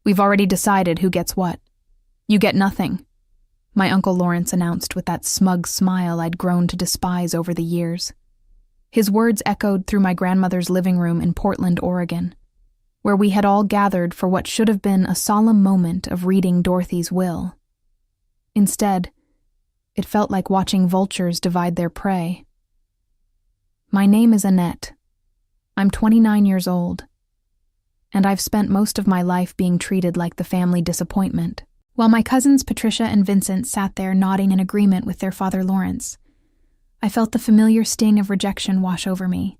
We've already decided who gets what. You get nothing, my Uncle Lawrence announced with that smug smile I'd grown to despise over the years. His words echoed through my grandmother's living room in Portland, Oregon, where we had all gathered for what should have been a solemn moment of reading Dorothy's will. Instead, it felt like watching vultures divide their prey. My name is Annette. I'm 29 years old, and I've spent most of my life being treated like the family disappointment. While my cousins Patricia and Vincent sat there nodding in agreement with their father Lawrence, I felt the familiar sting of rejection wash over me.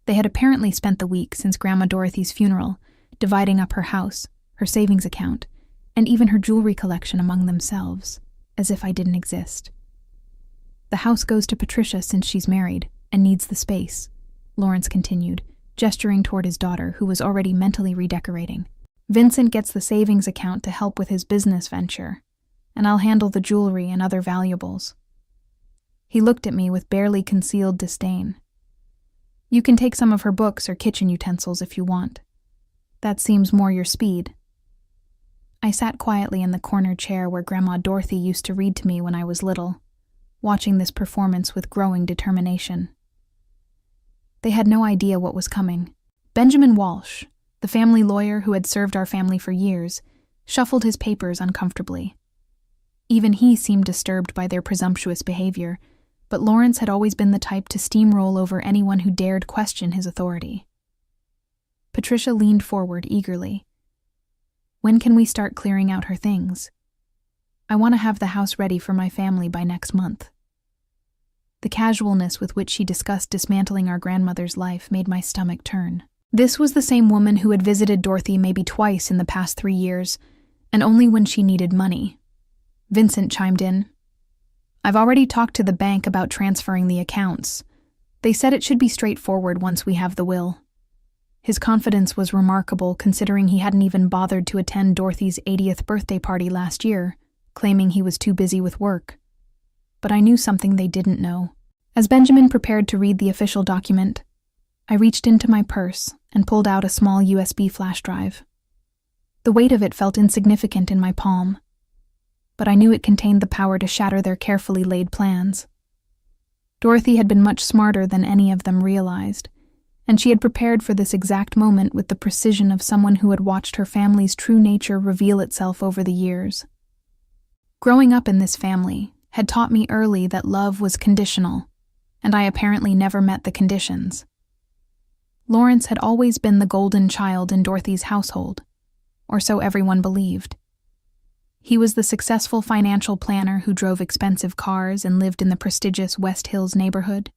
They had apparently spent the week since Grandma Dorothy's funeral dividing up her house, her savings account, and even her jewelry collection among themselves, as if I didn't exist. The house goes to Patricia since she's married and needs the space, Lawrence continued, gesturing toward his daughter, who was already mentally redecorating. Vincent gets the savings account to help with his business venture, and I'll handle the jewelry and other valuables. He looked at me with barely concealed disdain. You can take some of her books or kitchen utensils if you want. That seems more your speed. I sat quietly in the corner chair where Grandma Dorothy used to read to me when I was little, watching this performance with growing determination. They had no idea what was coming. Benjamin Walsh, the family lawyer who had served our family for years, shuffled his papers uncomfortably. Even he seemed disturbed by their presumptuous behavior, but Lawrence had always been the type to steamroll over anyone who dared question his authority. Patricia leaned forward eagerly. When can we start clearing out her things? I want to have the house ready for my family by next month. The casualness with which she discussed dismantling our grandmother's life made my stomach turn. This was the same woman who had visited Dorothy maybe twice in the past 3 years, and only when she needed money. Vincent chimed in. I've already talked to the bank about transferring the accounts. They said it should be straightforward once we have the will. His confidence was remarkable considering he hadn't even bothered to attend Dorothy's 80th birthday party last year, claiming he was too busy with work. But I knew something they didn't know. As Benjamin prepared to read the official document, I reached into my purse and pulled out a small USB flash drive. The weight of it felt insignificant in my palm, but I knew it contained the power to shatter their carefully laid plans. Dorothy had been much smarter than any of them realized, and she had prepared for this exact moment with the precision of someone who had watched her family's true nature reveal itself over the years. Growing up in this family had taught me early that love was conditional, and I apparently never met the conditions. Lawrence had always been the golden child in Dorothy's household, or so everyone believed. He was the successful financial planner who drove expensive cars and lived in the prestigious West Hills neighborhood.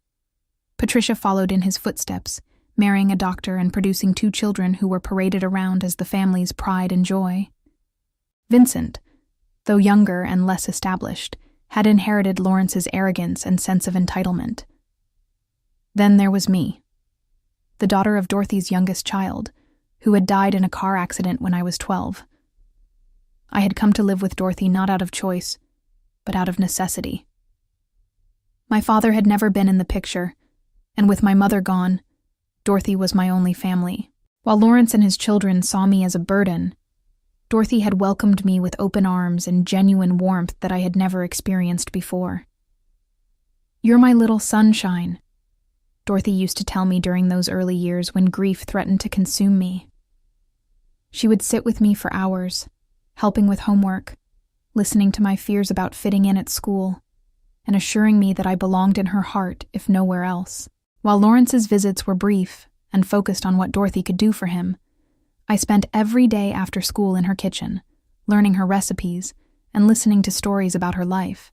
Patricia followed in his footsteps, marrying a doctor and producing 2 children who were paraded around as the family's pride and joy. Vincent, though younger and less established, had inherited Lawrence's arrogance and sense of entitlement. Then there was me, the daughter of Dorothy's youngest child, who had died in a car accident when I was 12. I had come to live with Dorothy not out of choice, but out of necessity. My father had never been in the picture, and with my mother gone, Dorothy was my only family. While Lawrence and his children saw me as a burden, Dorothy had welcomed me with open arms and genuine warmth that I had never experienced before. "You're my little sunshine," Dorothy used to tell me during those early years when grief threatened to consume me. She would sit with me for hours, helping with homework, listening to my fears about fitting in at school, and assuring me that I belonged in her heart if nowhere else. While Lawrence's visits were brief and focused on what Dorothy could do for him, I spent every day after school in her kitchen, learning her recipes and listening to stories about her life.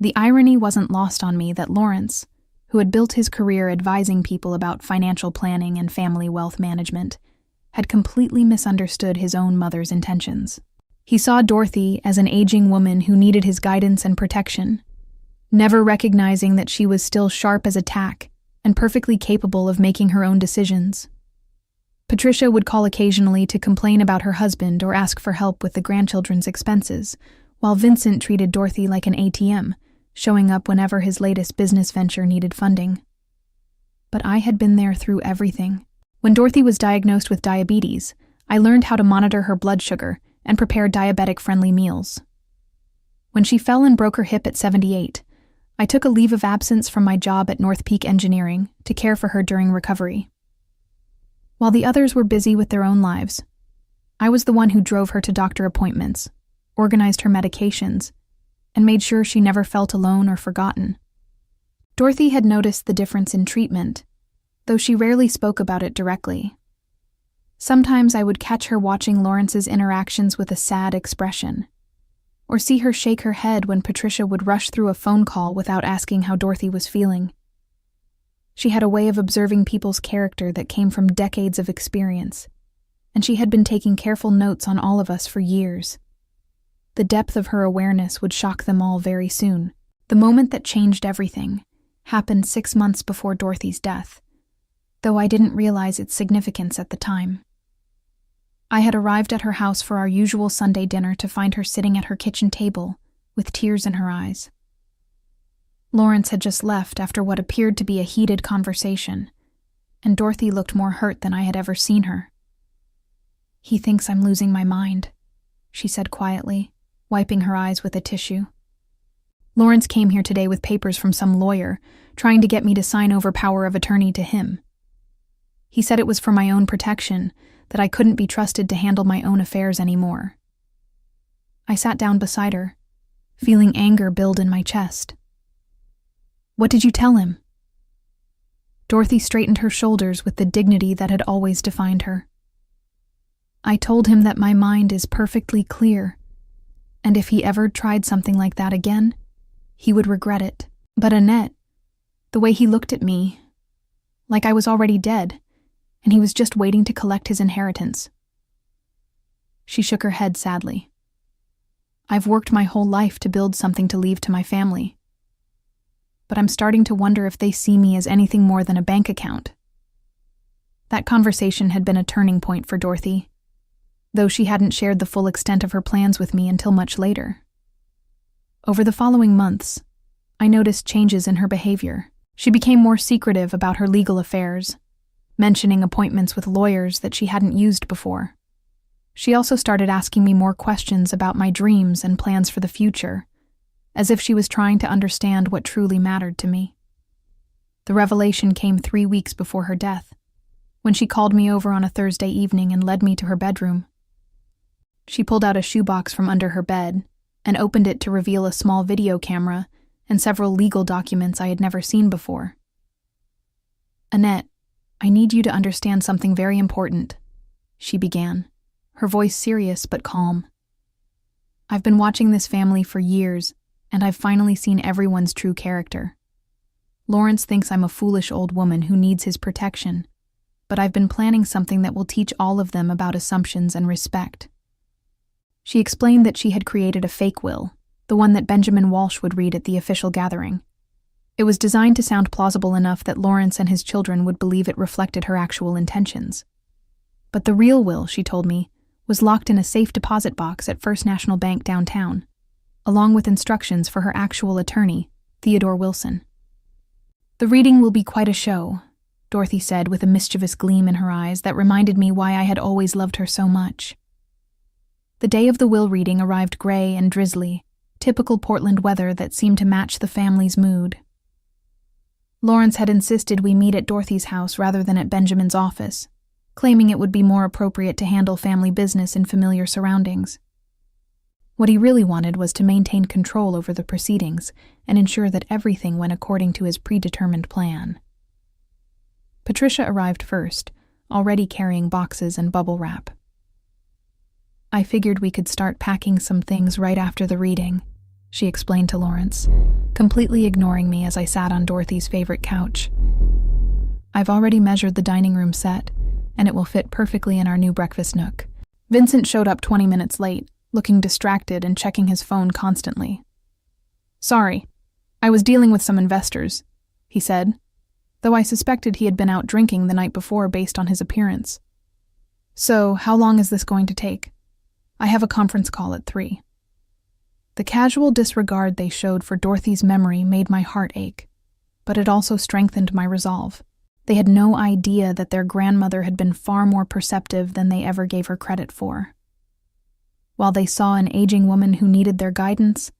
The irony wasn't lost on me that Lawrence, who had built his career advising people about financial planning and family wealth management, had completely misunderstood his own mother's intentions. He saw Dorothy as an aging woman who needed his guidance and protection, never recognizing that she was still sharp as a tack and perfectly capable of making her own decisions. Patricia would call occasionally to complain about her husband or ask for help with the grandchildren's expenses, while Vincent treated Dorothy like an ATM, showing up whenever his latest business venture needed funding. But I had been there through everything. When Dorothy was diagnosed with diabetes, I learned how to monitor her blood sugar and prepare diabetic-friendly meals. When she fell and broke her hip at 78, I took a leave of absence from my job at North Peak Engineering to care for her during recovery. While the others were busy with their own lives, I was the one who drove her to doctor appointments, organized her medications, and made sure she never felt alone or forgotten. Dorothy had noticed the difference in treatment, though she rarely spoke about it directly. Sometimes I would catch her watching Lawrence's interactions with a sad expression, or see her shake her head when Patricia would rush through a phone call without asking how Dorothy was feeling. She had a way of observing people's character that came from decades of experience, and she had been taking careful notes on all of us for years. The depth of her awareness would shock them all very soon. The moment that changed everything happened 6 months before Dorothy's death, though I didn't realize its significance at the time. I had arrived at her house for our usual Sunday dinner to find her sitting at her kitchen table with tears in her eyes. Lawrence had just left after what appeared to be a heated conversation, and Dorothy looked more hurt than I had ever seen her. "He thinks I'm losing my mind," she said quietly, wiping her eyes with a tissue. "Lawrence came here today with papers from some lawyer, trying to get me to sign over power of attorney to him. He said it was for my own protection, that I couldn't be trusted to handle my own affairs anymore." I sat down beside her, feeling anger build in my chest. "What did you tell him?" Dorothy straightened her shoulders with the dignity that had always defined her. "I told him that my mind is perfectly clear, and if he ever tried something like that again, he would regret it. But Annette, the way he looked at me, like I was already dead, and he was just waiting to collect his inheritance." She shook her head sadly. "I've worked my whole life to build something to leave to my family, but I'm starting to wonder if they see me as anything more than a bank account." That conversation had been a turning point for Dorothy, though she hadn't shared the full extent of her plans with me until much later. Over the following months, I noticed changes in her behavior. She became more secretive about her legal affairs, mentioning appointments with lawyers that she hadn't used before. She also started asking me more questions about my dreams and plans for the future, as if she was trying to understand what truly mattered to me. The revelation came 3 weeks before her death, when she called me over on a Thursday evening and led me to her bedroom. She pulled out a shoebox from under her bed and opened it to reveal a small video camera and several legal documents I had never seen before. "Annette, I need you to understand something very important," she began, her voice serious but calm. "I've been watching this family for years, and I've finally seen everyone's true character. Lawrence thinks I'm a foolish old woman who needs his protection, but I've been planning something that will teach all of them about assumptions and respect." She explained that she had created a fake will, the one that Benjamin Walsh would read at the official gathering. It was designed to sound plausible enough that Lawrence and his children would believe it reflected her actual intentions. But the real will, she told me, was locked in a safe deposit box at First National Bank downtown, along with instructions for her actual attorney, Theodore Wilson. "The reading will be quite a show," Dorothy said with a mischievous gleam in her eyes that reminded me why I had always loved her so much. The day of the will reading arrived gray and drizzly, typical Portland weather that seemed to match the family's mood. Lawrence had insisted we meet at Dorothy's house rather than at Benjamin's office, claiming it would be more appropriate to handle family business in familiar surroundings. What he really wanted was to maintain control over the proceedings and ensure that everything went according to his predetermined plan. Patricia arrived first, already carrying boxes and bubble wrap. "I figured we could start packing some things right after the reading," she explained to Lawrence, completely ignoring me as I sat on Dorothy's favorite couch. "I've already measured the dining room set, and it will fit perfectly in our new breakfast nook." Vincent showed up 20 minutes late, looking distracted and checking his phone constantly. "Sorry, I was dealing with some investors," he said, though I suspected he had been out drinking the night before based on his appearance. "So, how long is this going to take? I have a conference call at 3. The casual disregard they showed for Dorothy's memory made my heart ache, but it also strengthened my resolve. They had no idea that their grandmother had been far more perceptive than they ever gave her credit for. While they saw an aging woman who needed their guidance,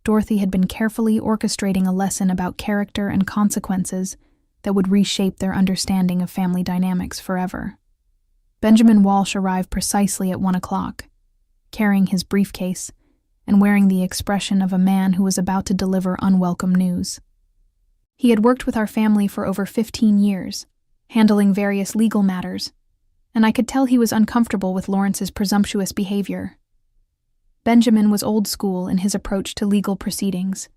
Dorothy had been carefully orchestrating a lesson about character and consequences that would reshape their understanding of family dynamics forever. Benjamin Walsh arrived precisely at 1 o'clock, carrying his briefcase and wearing the expression of a man who was about to deliver unwelcome news. He had worked with our family for over 15 years, handling various legal matters, and I could tell he was uncomfortable with Lawrence's presumptuous behavior. Benjamin was old school in his approach to legal proceedings,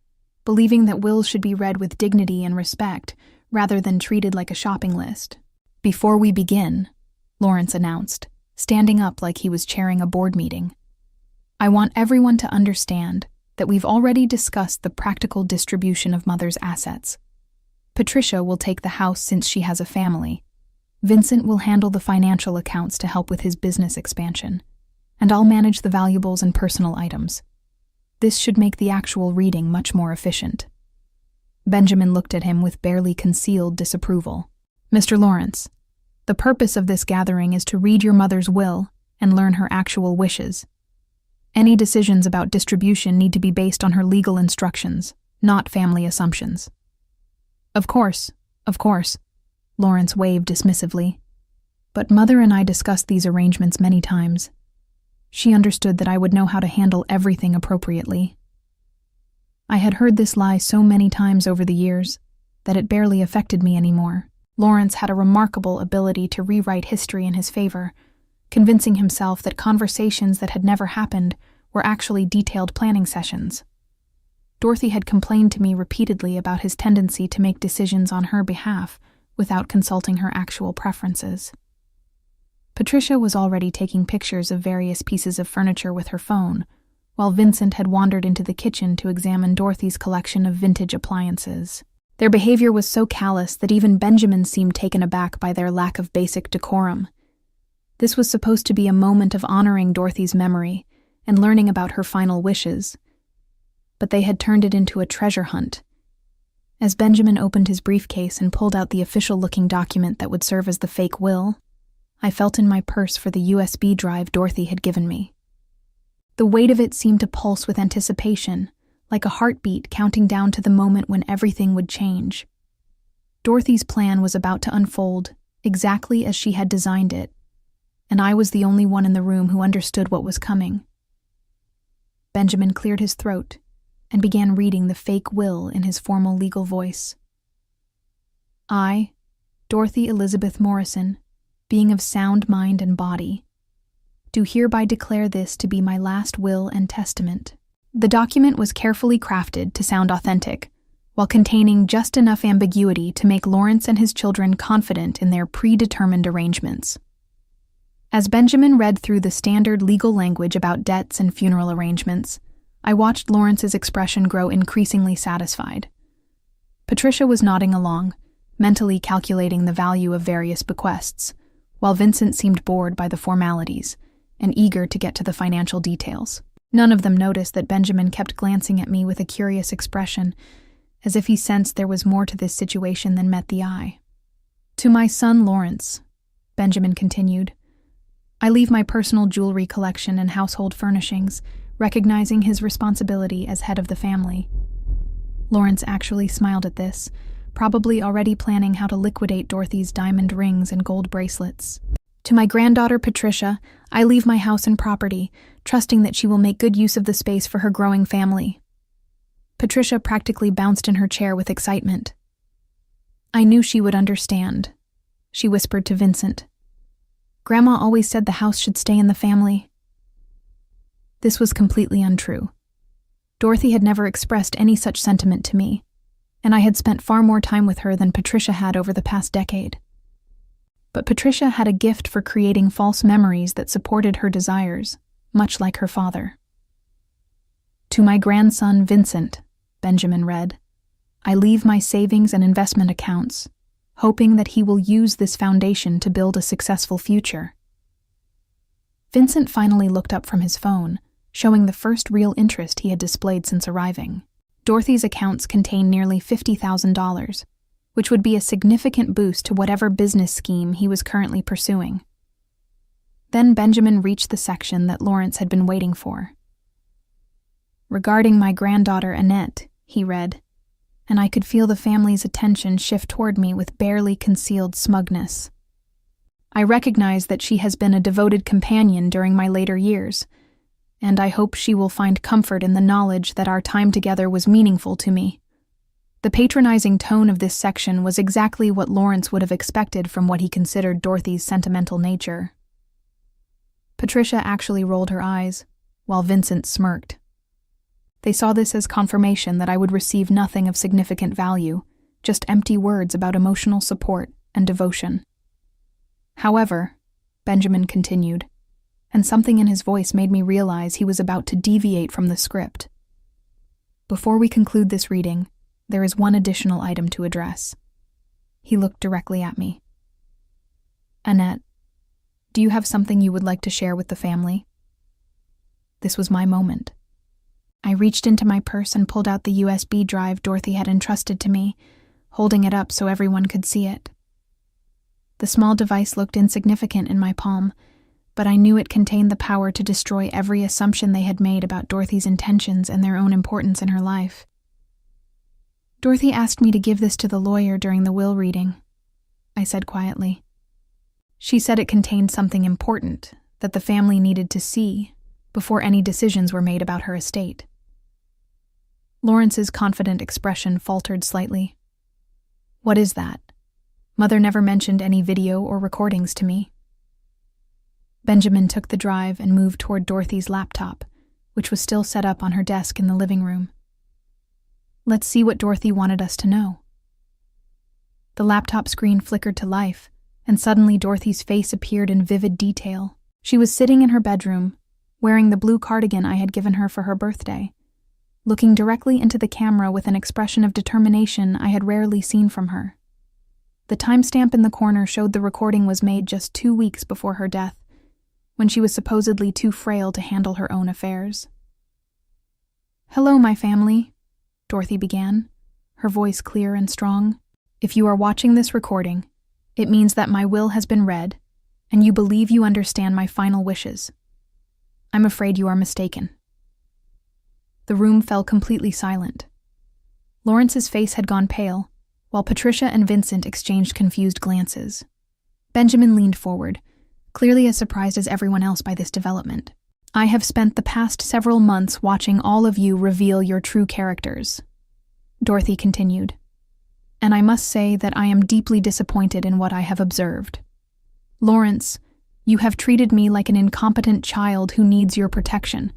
believing that wills should be read with dignity and respect rather than treated like a shopping list. "Before we begin," Lawrence announced, standing up like he was chairing a board meeting, "I want everyone to understand that we've already discussed the practical distribution of Mother's assets. Patricia will take the house since she has a family. Vincent will handle the financial accounts to help with his business expansion, and I'll manage the valuables and personal items. This should make the actual reading much more efficient." Benjamin looked at him with barely concealed disapproval. "Mr. Lawrence, the purpose of this gathering is to read your mother's will and learn her actual wishes. Any decisions about distribution need to be based on her legal instructions, not family assumptions." Of course," Lawrence waved dismissively. "But Mother and I discussed these arrangements many times. She understood that I would know how to handle everything appropriately." I had heard this lie so many times over the years that it barely affected me anymore. Lawrence had a remarkable ability to rewrite history in his favor, convincing himself that conversations that had never happened were actually detailed planning sessions. Dorothy had complained to me repeatedly about his tendency to make decisions on her behalf without consulting her actual preferences. Patricia was already taking pictures of various pieces of furniture with her phone, while Vincent had wandered into the kitchen to examine Dorothy's collection of vintage appliances. Their behavior was so callous that even Benjamin seemed taken aback by their lack of basic decorum. This was supposed to be a moment of honoring Dorothy's memory and learning about her final wishes, but they had turned it into a treasure hunt. As Benjamin opened his briefcase and pulled out the official-looking document that would serve as the fake will, I felt in my purse for the USB drive Dorothy had given me. The weight of it seemed to pulse with anticipation, like a heartbeat counting down to the moment when everything would change. Dorothy's plan was about to unfold exactly as she had designed it, and I was the only one in the room who understood what was coming. Benjamin cleared his throat and began reading the fake will in his formal legal voice. "I, Dorothy Elizabeth Morrison, being of sound mind and body, do hereby declare this to be my last will and testament." The document was carefully crafted to sound authentic, while containing just enough ambiguity to make Lawrence and his children confident in their predetermined arrangements. As Benjamin read through the standard legal language about debts and funeral arrangements, I watched Lawrence's expression grow increasingly satisfied. Patricia was nodding along, mentally calculating the value of various bequests, while Vincent seemed bored by the formalities and eager to get to the financial details. None of them noticed that Benjamin kept glancing at me with a curious expression, as if he sensed there was more to this situation than met the eye. "To my son Lawrence," Benjamin continued, "I leave my personal jewelry collection and household furnishings, recognizing his responsibility as head of the family." Lawrence actually smiled at this, probably already planning how to liquidate Dorothy's diamond rings and gold bracelets. "To my granddaughter Patricia, I leave my house and property, trusting that she will make good use of the space for her growing family." Patricia practically bounced in her chair with excitement. "I knew she would understand," she whispered to Vincent. "Grandma always said the house should stay in the family." This was completely untrue. Dorothy had never expressed any such sentiment to me, and I had spent far more time with her than Patricia had over the past decade. But Patricia had a gift for creating false memories that supported her desires, much like her father. "To my grandson Vincent," Benjamin read, "I leave my savings and investment accounts, hoping that he will use this foundation to build a successful future." Vincent finally looked up from his phone, showing the first real interest he had displayed since arriving. Dorothy's accounts contained nearly $50,000, which would be a significant boost to whatever business scheme he was currently pursuing. Then Benjamin reached the section that Lawrence had been waiting for. "Regarding my granddaughter Annette," he read, and I could feel the family's attention shift toward me with barely concealed smugness. "I recognize that she has been a devoted companion during my later years, and I hope she will find comfort in the knowledge that our time together was meaningful to me." The patronizing tone of this section was exactly what Lawrence would have expected from what he considered Dorothy's sentimental nature. Patricia actually rolled her eyes, while Vincent smirked. They saw this as confirmation that I would receive nothing of significant value, just empty words about emotional support and devotion. "However," Benjamin continued, and something in his voice made me realize he was about to deviate from the script. "Before we conclude this reading, there is one additional item to address." He looked directly at me. "Annette, do you have something you would like to share with the family?" This was my moment. I reached into my purse and pulled out the USB drive Dorothy had entrusted to me, holding it up so everyone could see it. The small device looked insignificant in my palm, but I knew it contained the power to destroy every assumption they had made about Dorothy's intentions and their own importance in her life. "Dorothy asked me to give this to the lawyer during the will reading," I said quietly. "She said it contained something important that the family needed to see before any decisions were made about her estate." Lawrence's confident expression faltered slightly. "What is that? Mother never mentioned any video or recordings to me." Benjamin took the drive and moved toward Dorothy's laptop, which was still set up on her desk in the living room. "Let's see what Dorothy wanted us to know." The laptop screen flickered to life, and suddenly Dorothy's face appeared in vivid detail. She was sitting in her bedroom, wearing the blue cardigan I had given her for her birthday, looking directly into the camera with an expression of determination I had rarely seen from her. The timestamp in the corner showed the recording was made just 2 weeks before her death, when she was supposedly too frail to handle her own affairs. "Hello, my family," Dorothy began, her voice clear and strong. "If you are watching this recording, it means that my will has been read, and you believe you understand my final wishes. I'm afraid you are mistaken." The room fell completely silent. Lawrence's face had gone pale, while Patricia and Vincent exchanged confused glances. Benjamin leaned forward, clearly as surprised as everyone else by this development. "I have spent the past several months watching all of you reveal your true characters," Dorothy continued, "and I must say that I am deeply disappointed in what I have observed. Lawrence, you have treated me like an incompetent child who needs your protection,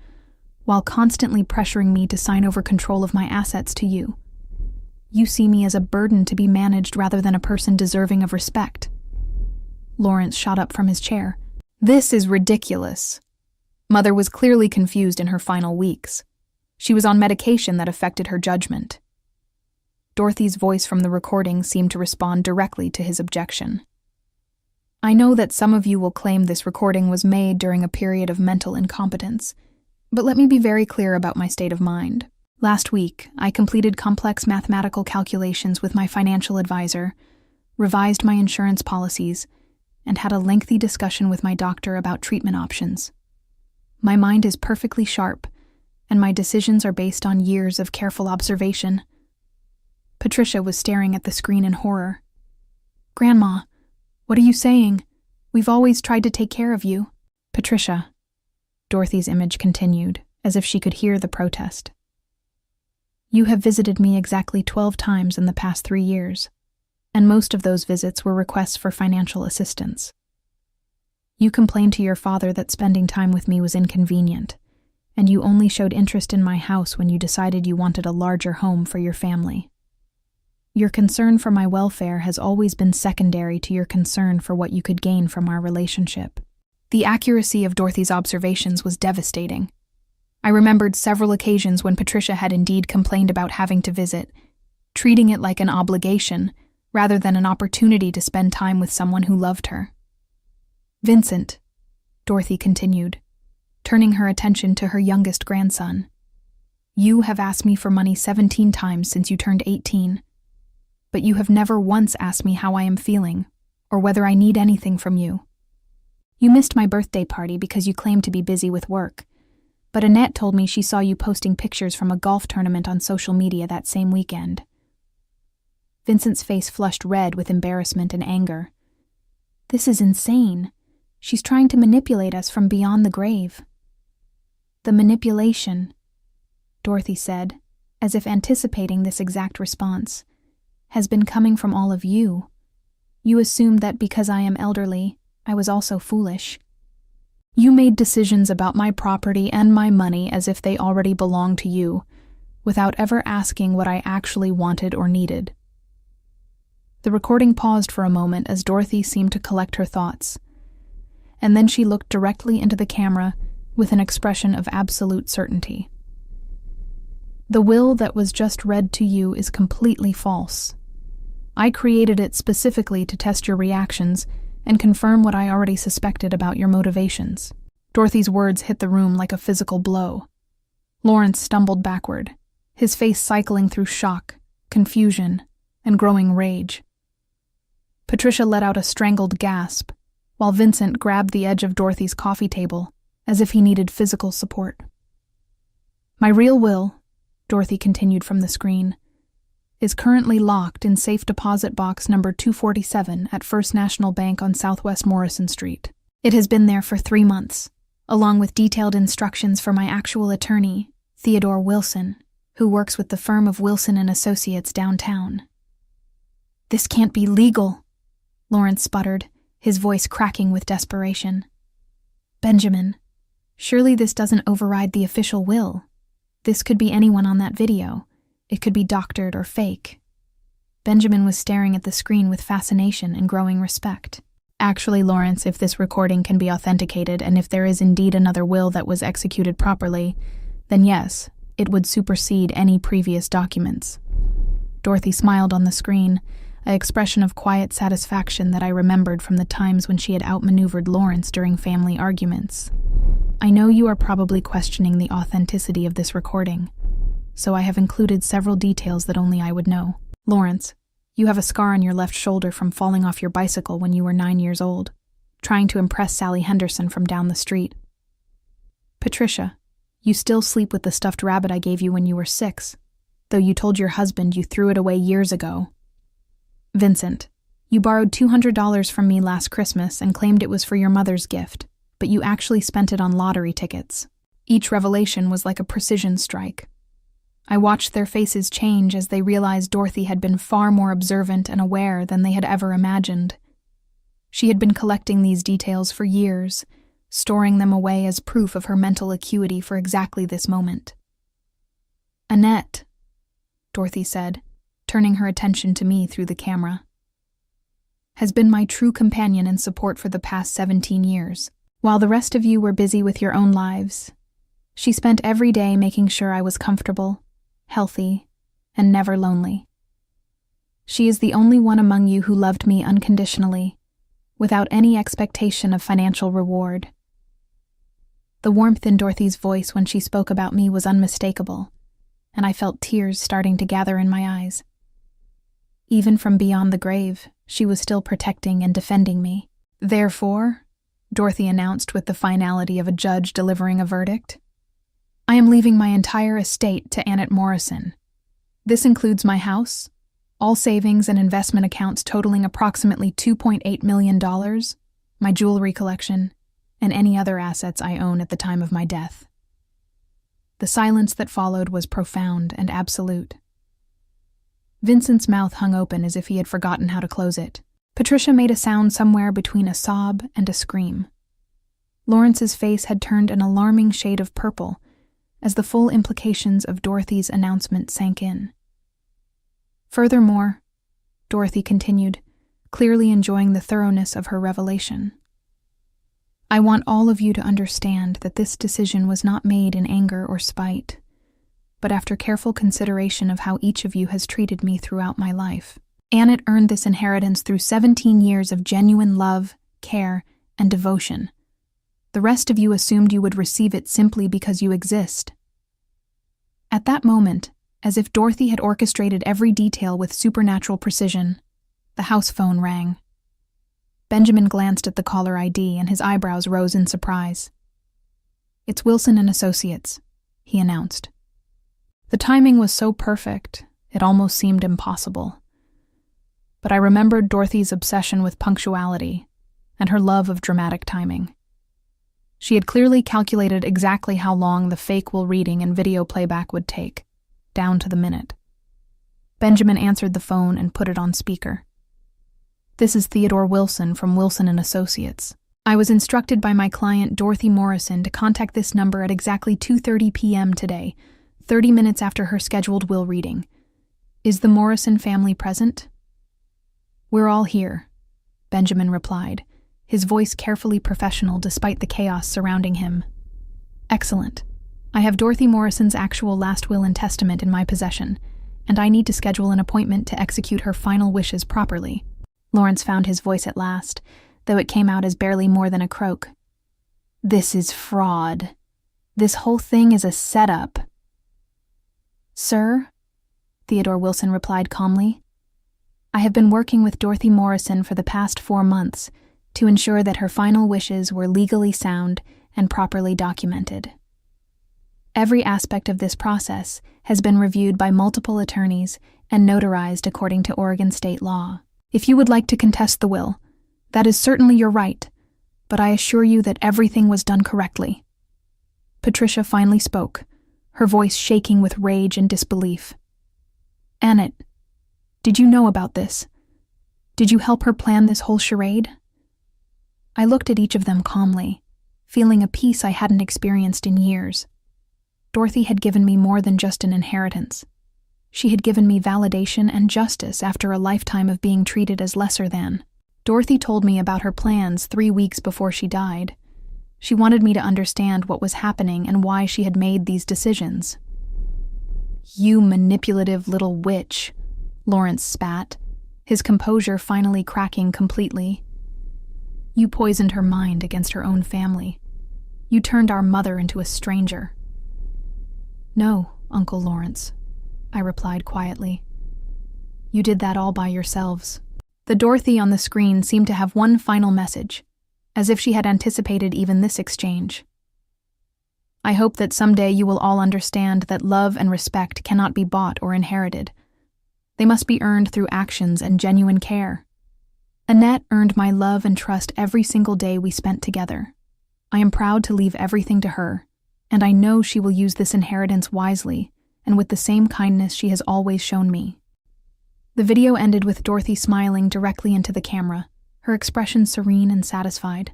while constantly pressuring me to sign over control of my assets to you. You see me as a burden to be managed rather than a person deserving of respect." Lawrence shot up from his chair. "This is ridiculous." Mother was clearly confused in her final weeks. She was on medication that affected her judgment. Dorothy's voice from the recording seemed to respond directly to his objection. "I know that some of you will claim this recording was made during a period of mental incompetence, but let me be very clear about my state of mind. Last week, I completed complex mathematical calculations with my financial advisor, revised my insurance policies, and had a lengthy discussion with my doctor about treatment options. My mind is perfectly sharp, and my decisions are based on years of careful observation." Patricia was staring at the screen in horror. "Grandma, what are you saying? We've always tried to take care of you." "Patricia," Dorothy's image continued, as if she could hear the protest. "You have visited me exactly 12 times in the past 3 years, and most of those visits were requests for financial assistance. You complained to your father that spending time with me was inconvenient, and you only showed interest in my house when you decided you wanted a larger home for your family. Your concern for my welfare has always been secondary to your concern for what you could gain from our relationship." The accuracy of Dorothy's observations was devastating. I remembered several occasions when Patricia had indeed complained about having to visit, treating it like an obligation rather than an opportunity to spend time with someone who loved her. "Vincent," Dorothy continued, turning her attention to her youngest grandson, "you have asked me for money 17 times since you turned 18. but you have never once asked me how I am feeling, or whether I need anything from you. You missed my birthday party because you claimed to be busy with work, but Annette told me she saw you posting pictures from a golf tournament on social media that same weekend. Vincent's face flushed red with embarrassment and anger. This is insane. She's trying to manipulate us from beyond the grave. The manipulation, Dorothy said, as if anticipating this exact response, has been coming from all of you. You assumed that because I am elderly, I was also foolish. You made decisions about my property and my money as if they already belonged to you, without ever asking what I actually wanted or needed. The recording paused for a moment as Dorothy seemed to collect her thoughts, and then she looked directly into the camera with an expression of absolute certainty. The will that was just read to you is completely false. I created it specifically to test your reactions and confirm what I already suspected about your motivations. Dorothy's words hit the room like a physical blow. Lawrence stumbled backward, his face cycling through shock, confusion, and growing rage. Patricia let out a strangled gasp, while Vincent grabbed the edge of Dorothy's coffee table as if he needed physical support. My real will, Dorothy continued from the screen, is currently locked in safe deposit box number 247 at First National Bank on Southwest Morrison Street. It has been there for 3 months, along with detailed instructions for my actual attorney, Theodore Wilson, who works with the firm of Wilson & Associates downtown. This can't be legal, Lawrence sputtered, his voice cracking with desperation. Benjamin, surely this doesn't override the official will. This could be anyone on that video. It could be doctored or fake. Benjamin was staring at the screen with fascination and growing respect. Actually, Lawrence, if this recording can be authenticated and if there is indeed another will that was executed properly, then yes, it would supersede any previous documents. Dorothy smiled on the screen, an expression of quiet satisfaction that I remembered from the times when she had outmaneuvered Lawrence during family arguments. I know you are probably questioning the authenticity of this recording, so I have included several details that only I would know. Lawrence, you have a scar on your left shoulder from falling off your bicycle when you were 9 years old, trying to impress Sally Henderson from down the street. Patricia, you still sleep with the stuffed rabbit I gave you when you were 6, though you told your husband you threw it away years ago. Vincent, you borrowed $200 from me last Christmas and claimed it was for your mother's gift, but you actually spent it on lottery tickets. Each revelation was like a precision strike. I watched their faces change as they realized Dorothy had been far more observant and aware than they had ever imagined. She had been collecting these details for years, storing them away as proof of her mental acuity for exactly this moment. Annette, Dorothy said, turning her attention to me through the camera, has been my true companion and support for the past 17 years. While the rest of you were busy with your own lives, she spent every day making sure I was comfortable, healthy, and never lonely. She is the only one among you who loved me unconditionally, without any expectation of financial reward. The warmth in Dorothy's voice when she spoke about me was unmistakable, and I felt tears starting to gather in my eyes. Even from beyond the grave, she was still protecting and defending me. Therefore, Dorothy announced with the finality of a judge delivering a verdict, I am leaving my entire estate to Annette Morrison. This includes my house, all savings and investment accounts totaling approximately $2.8 million, my jewelry collection, and any other assets I own at the time of my death. The silence that followed was profound and absolute. Vincent's mouth hung open as if he had forgotten how to close it. Patricia made a sound somewhere between a sob and a scream. Lawrence's face had turned an alarming shade of purple as the full implications of Dorothy's announcement sank in. Furthermore, Dorothy continued, clearly enjoying the thoroughness of her revelation, I want all of you to understand that this decision was not made in anger or spite, but after careful consideration of how each of you has treated me throughout my life. Annette earned this inheritance through 17 years of genuine love, care, and devotion. The rest of you assumed you would receive it simply because you exist. At that moment, As if Dorothy had orchestrated every detail with supernatural precision, the house phone rang. Benjamin glanced at the caller ID and his eyebrows rose in surprise. "It's Wilson and Associates," he announced. The timing was so perfect, it almost seemed impossible. But I remembered Dorothy's obsession with punctuality and her love of dramatic timing. She had clearly calculated exactly how long the fake will reading and video playback would take, down to the minute. Benjamin answered the phone and put it on speaker. "This is Theodore Wilson from Wilson and Associates. I was instructed by my client Dorothy Morrison to contact this number at exactly 2:30 p.m. today, 30 minutes after her scheduled will reading. Is the Morrison family present?" "We're all here," Benjamin replied, his voice carefully professional despite the chaos surrounding him. "Excellent. I have Dorothy Morrison's actual last will and testament in my possession, and I need to schedule an appointment to execute her final wishes properly." Lawrence found his voice at last, though it came out as barely more than a croak. "This is fraud. This whole thing is a setup." "Sir," Theodore Wilson replied calmly, "I have been working with Dorothy Morrison for the past 4 months to ensure that her final wishes were legally sound and properly documented. Every aspect of this process has been reviewed by multiple attorneys and notarized according to Oregon state law. If you would like to contest the will, that is certainly your right, but I assure you that everything was done correctly." Patricia finally spoke, her voice shaking with rage and disbelief. "Annette, did you know about this? Did you help her plan this whole charade?" I looked at each of them calmly, feeling a peace I hadn't experienced in years. Dorothy had given me more than just an inheritance. She had given me validation and justice after a lifetime of being treated as lesser than. Dorothy told me about her plans 3 weeks before she died. She wanted me to understand what was happening and why she had made these decisions. "You manipulative little witch," Lawrence spat, his composure finally cracking completely. "You poisoned her mind against her own family. You turned our mother into a stranger." "No, Uncle Lawrence," I replied quietly. "You did that all by yourselves." The Dorothy on the screen seemed to have one final message, as if she had anticipated even this exchange. "I hope that someday you will all understand that love and respect cannot be bought or inherited. They must be earned through actions and genuine care. Annette earned my love and trust every single day we spent together. I am proud to leave everything to her, and I know she will use this inheritance wisely and with the same kindness she has always shown me." The video ended with Dorothy smiling directly into the camera, her expression serene and satisfied.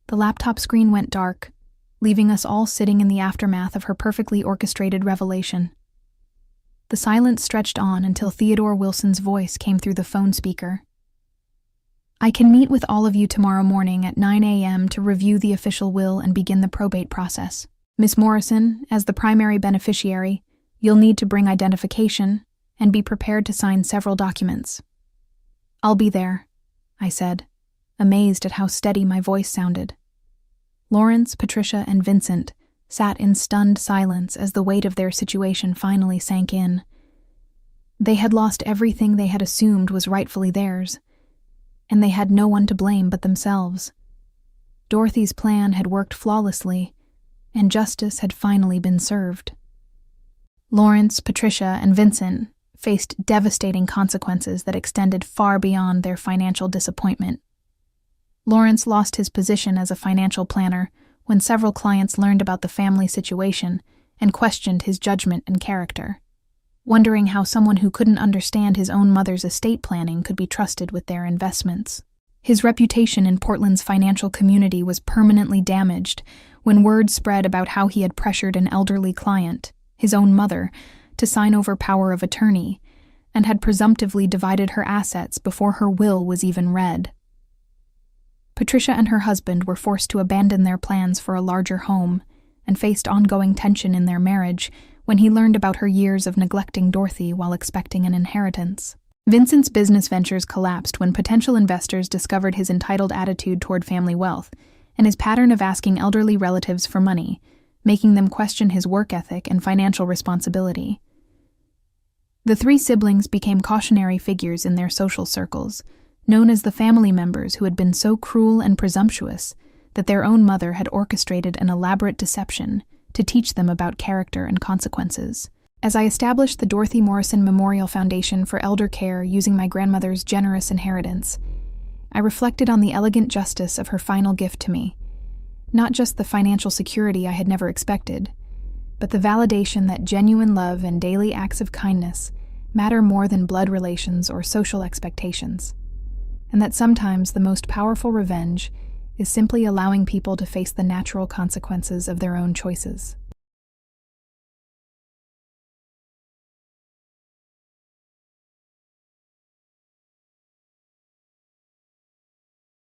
The laptop screen went dark, leaving us all sitting in the aftermath of her perfectly orchestrated revelation. The silence stretched on until Theodore Wilson's voice came through the phone speaker. "I can meet with all of you tomorrow morning at 9 a.m. to review the official will and begin the probate process. Miss Morrison, as the primary beneficiary, you'll need to bring identification and be prepared to sign several documents." "I'll be there," I said, amazed at how steady my voice sounded. Lawrence, Patricia, and Vincent sat in stunned silence as the weight of their situation finally sank in. They had lost everything they had assumed was rightfully theirs, and they had no one to blame but themselves. Dorothy's plan had worked flawlessly, and justice had finally been served. Lawrence, Patricia, and Vincent faced devastating consequences that extended far beyond their financial disappointment. Lawrence lost his position as a financial planner when several clients learned about the family situation and questioned his judgment and character, wondering how someone who couldn't understand his own mother's estate planning could be trusted with their investments. His reputation in Portland's financial community was permanently damaged when word spread about how he had pressured an elderly client, his own mother, to sign over power of attorney, and had presumptively divided her assets before her will was even read. Patricia and her husband were forced to abandon their plans for a larger home and faced ongoing tension in their marriage when he learned about her years of neglecting Dorothy while expecting an inheritance. Vincent's business ventures collapsed when potential investors discovered his entitled attitude toward family wealth and his pattern of asking elderly relatives for money, making them question his work ethic and financial responsibility. The three siblings became cautionary figures in their social circles, known as the family members who had been so cruel and presumptuous that their own mother had orchestrated an elaborate deception to teach them about character and consequences. As I established the Dorothy Morrison Memorial Foundation for Elder Care using my grandmother's generous inheritance, I reflected on the elegant justice of her final gift to me. Not just the financial security I had never expected, but the validation that genuine love and daily acts of kindness matter more than blood relations or social expectations, and that sometimes the most powerful revenge is simply allowing people to face the natural consequences of their own choices.